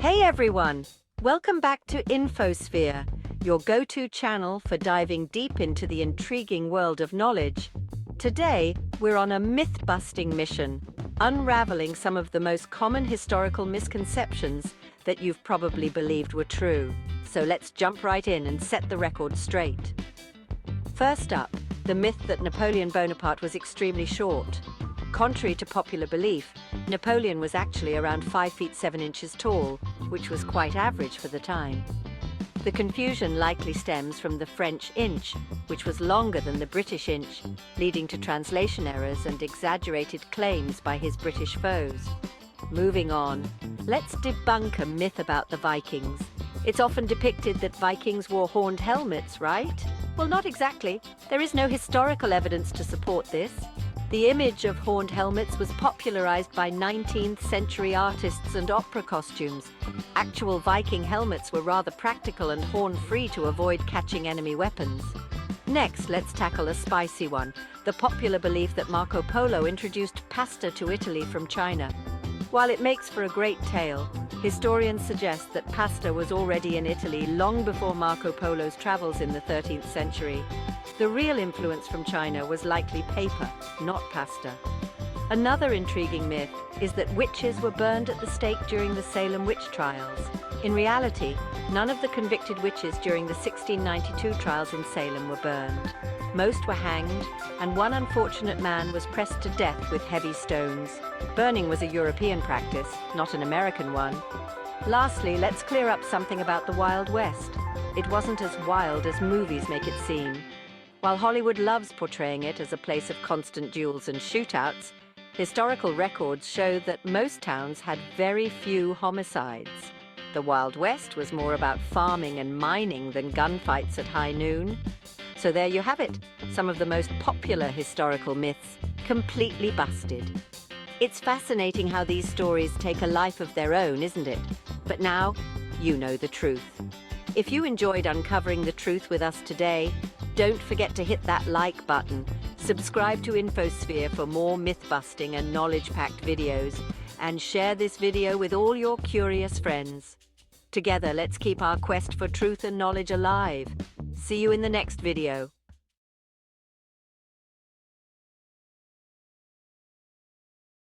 Hey everyone! Welcome back to InfoSphere, your go-to channel for diving deep into the intriguing world of knowledge. Today, we're on a myth-busting mission, unraveling some of the most common historical misconceptions that you've probably believed were true. So let's jump right in and set the record straight. First up, the myth that Napoleon Bonaparte was extremely short. Contrary to popular belief, Napoleon was actually around 5 feet 7 inches tall, which was quite average for the time. The confusion likely stems from the French inch, which was longer than the British inch, leading to translation errors and exaggerated claims by his British foes. Moving on, let's debunk a myth about the Vikings. It's often depicted that Vikings wore horned helmets, right? Well, not exactly. There is no historical evidence to support this. The image of horned helmets was popularized by 19th century artists and opera costumes. Actual Viking helmets were rather practical and horn-free to avoid catching enemy weapons. Next, let's tackle a spicy one, the popular belief that Marco Polo introduced pasta to Italy from China. While it makes for a great tale, historians suggest that pasta was already in Italy long before Marco Polo's travels in the 13th century. The real influence from China was likely paper, not pasta. Another intriguing myth is that witches were burned at the stake during the Salem witch trials. In reality, none of the convicted witches during the 1692 trials in Salem were burned. Most were hanged, and one unfortunate man was pressed to death with heavy stones. Burning was a European practice, not an American one. Lastly, let's clear up something about the Wild West. It wasn't as wild as movies make it seem. While Hollywood loves portraying it as a place of constant duels and shootouts, historical records show that most towns had very few homicides. The Wild West was more about farming and mining than gunfights at high noon. So there you have it, some of the most popular historical myths, completely busted. It's fascinating how these stories take a life of their own, isn't it? But now, you know the truth. If you enjoyed uncovering the truth with us today, don't forget to hit that like button, subscribe to InfoSphere for more myth-busting and knowledge-packed videos, and share this video with all your curious friends. Together, let's keep our quest for truth and knowledge alive. See you in the next video.